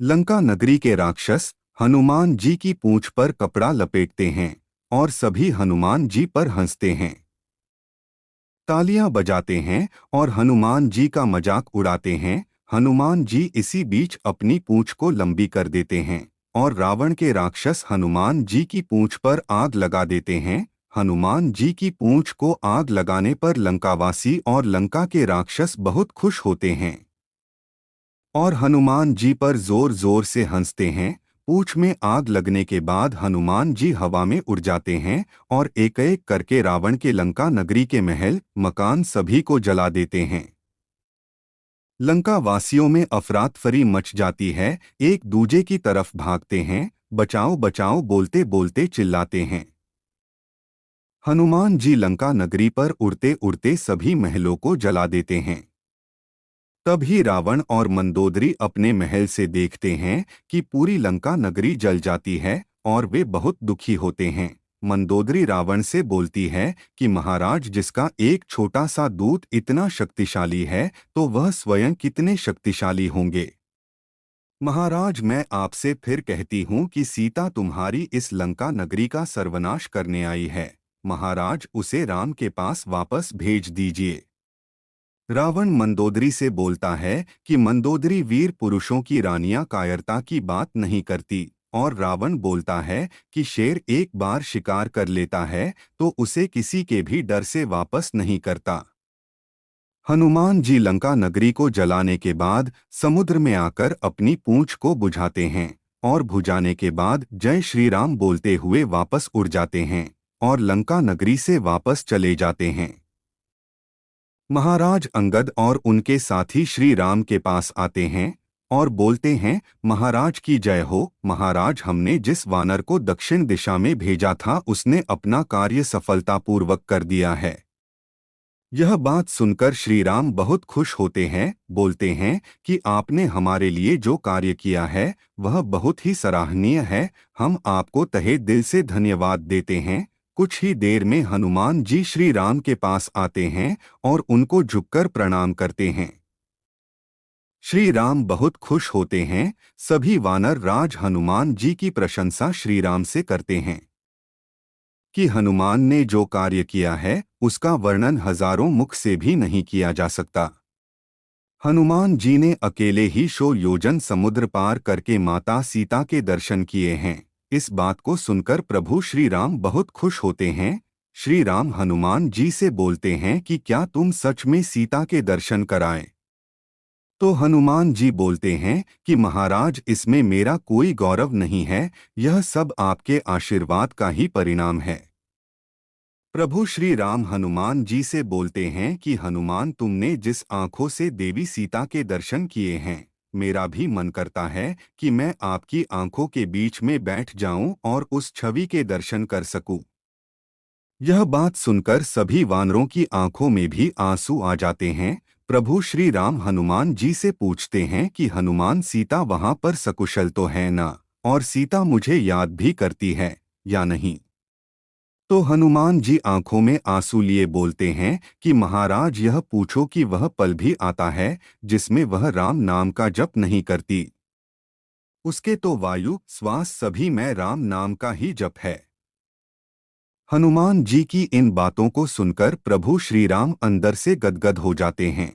लंका नगरी के राक्षस हनुमान जी की पूंछ पर कपड़ा लपेटते हैं और सभी हनुमान जी पर हंसते हैं, तालियां बजाते हैं और हनुमान जी का मजाक उड़ाते हैं। हनुमान जी इसी बीच अपनी पूंछ को लंबी कर देते हैं और रावण के राक्षस हनुमान जी की पूंछ पर आग लगा देते हैं। हनुमान जी की पूंछ को आग लगाने पर लंकावासी और लंका के राक्षस बहुत खुश होते हैं और हनुमान जी पर जोर जोर से हंसते हैं। पूंछ में आग लगने के बाद हनुमान जी हवा में उड़ जाते हैं और एक एक करके रावण के लंका नगरी के महल मकान सभी को जला देते हैं। लंका वासियों में अफरातफरी मच जाती है, एक दूजे की तरफ भागते हैं, बचाओ बचाओ बोलते बोलते चिल्लाते हैं। हनुमान जी लंका नगरी पर उड़ते उड़ते सभी महलों को जला देते हैं। तभी रावण और मंदोदरी अपने महल से देखते हैं कि पूरी लंका नगरी जल जाती है और वे बहुत दुखी होते हैं। मंदोदरी रावण से बोलती है कि महाराज, जिसका एक छोटा सा दूत इतना शक्तिशाली है तो वह स्वयं कितने शक्तिशाली होंगे। महाराज, मैं आपसे फिर कहती हूँ कि सीता तुम्हारी इस लंका नगरी का सर्वनाश करने आई है। महाराज, उसे राम के पास वापस भेज दीजिए। रावण मंदोदरी से बोलता है कि मंदोदरी वीर पुरुषों की रानियां कायरता की बात नहीं करती, और रावण बोलता है कि शेर एक बार शिकार कर लेता है तो उसे किसी के भी डर से वापस नहीं करता। हनुमान जी लंका नगरी को जलाने के बाद समुद्र में आकर अपनी पूंछ को बुझाते हैं और भुजाने के बाद जय श्री राम बोलते हुए वापस उड़ जाते हैं और लंका नगरी से वापस चले जाते हैं। महाराज अंगद और उनके साथी श्री राम के पास आते हैं और बोलते हैं, महाराज की जय हो। महाराज, हमने जिस वानर को दक्षिण दिशा में भेजा था उसने अपना कार्य सफलतापूर्वक कर दिया है। यह बात सुनकर श्री राम बहुत खुश होते हैं, बोलते हैं कि आपने हमारे लिए जो कार्य किया है वह बहुत ही सराहनीय है। हम आपको तहे दिल से धन्यवाद देते हैं। कुछ ही देर में हनुमान जी श्री राम के पास आते हैं और उनको झुककर प्रणाम करते हैं। श्री राम बहुत खुश होते हैं। सभी वानर राज हनुमान जी की प्रशंसा श्री राम से करते हैं कि हनुमान ने जो कार्य किया है उसका वर्णन हजारों मुख से भी नहीं किया जा सकता। हनुमान जी ने अकेले ही 100 योजन समुद्र पार करके माता सीता के दर्शन किए हैं। इस बात को सुनकर प्रभु श्री राम बहुत खुश होते हैं। श्री राम हनुमान जी से बोलते हैं कि क्या तुम सच में सीता के दर्शन कराएं? तो हनुमान जी बोलते हैं कि महाराज, इसमें मेरा कोई गौरव नहीं है, यह सब आपके आशीर्वाद का ही परिणाम है। प्रभु श्री राम हनुमान जी से बोलते हैं कि हनुमान, तुमने जिस आंखों से देवी सीता के दर्शन किए हैं, मेरा भी मन करता है कि मैं आपकी आंखों के बीच में बैठ जाऊं और उस छवि के दर्शन कर सकूं। यह बात सुनकर सभी वानरों की आंखों में भी आंसू आ जाते हैं। प्रभु श्री राम हनुमान जी से पूछते हैं कि हनुमान, सीता वहां पर सकुशल तो है ना, और सीता मुझे याद भी करती है या नहीं? तो हनुमान जी आंखों में आंसू लिए बोलते हैं कि महाराज, यह पूछो कि वह पल भी आता है जिसमें वह राम नाम का जप नहीं करती। उसके तो वायु श्वास सभी में राम नाम का ही जप है। हनुमान जी की इन बातों को सुनकर प्रभु श्री राम अंदर से गदगद हो जाते हैं।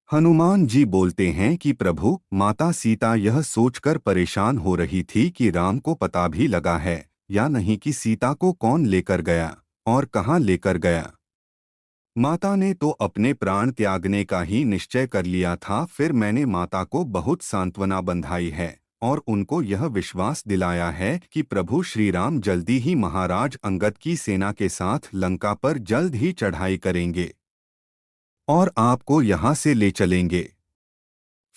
हनुमान जी बोलते हैं कि प्रभु, माता सीता यह सोचकर परेशान हो रही थी कि राम को पता भी लगा है या नहीं कि सीता को कौन लेकर गया और कहाँ लेकर गया। माता ने तो अपने प्राण त्यागने का ही निश्चय कर लिया था। फिर मैंने माता को बहुत सांत्वना बंधाई है और उनको यह विश्वास दिलाया है कि प्रभु श्री राम जल्दी ही महाराज अंगद की सेना के साथ लंका पर जल्द ही चढ़ाई करेंगे और आपको यहाँ से ले चलेंगे।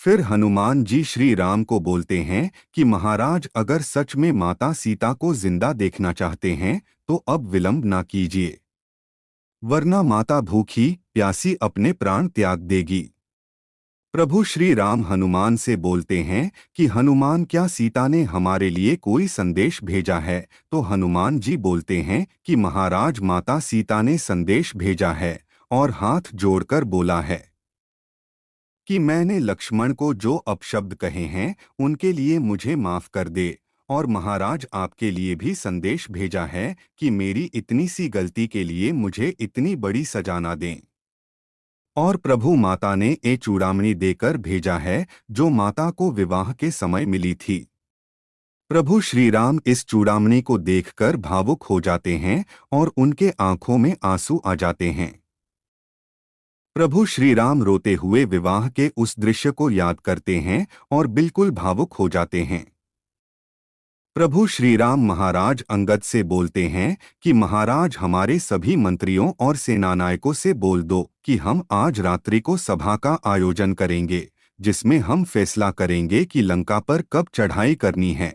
फिर हनुमान जी श्री राम को बोलते हैं कि महाराज, अगर सच में माता सीता को जिंदा देखना चाहते हैं तो अब विलंब ना कीजिए, वरना माता भूखी प्यासी अपने प्राण त्याग देगी। प्रभु श्री राम हनुमान से बोलते हैं कि हनुमान, क्या सीता ने हमारे लिए कोई संदेश भेजा है? तो हनुमान जी बोलते हैं कि महाराज, माता सीता ने संदेश भेजा है और हाथ जोड़कर बोला है कि मैंने लक्ष्मण को जो अपशब्द कहे हैं उनके लिए मुझे माफ कर दे, और महाराज आपके लिए भी संदेश भेजा है कि मेरी इतनी सी गलती के लिए मुझे इतनी बड़ी सजा ना दें। और प्रभु माता ने ये चूड़ामणि देकर भेजा है जो माता को विवाह के समय मिली थी। प्रभु श्री राम इस चूड़ामणि को देखकर भावुक हो जाते हैं और उनके आंखों में आंसू आ जाते हैं। प्रभु श्री राम रोते हुए विवाह के उस दृश्य को याद करते हैं और बिल्कुल भावुक हो जाते हैं। प्रभु श्री राम महाराज अंगद से बोलते हैं कि महाराज हमारे सभी मंत्रियों और सेनानायकों से बोल दो कि हम आज रात्रि को सभा का आयोजन करेंगे, जिसमें हम फैसला करेंगे कि लंका पर कब चढ़ाई करनी है।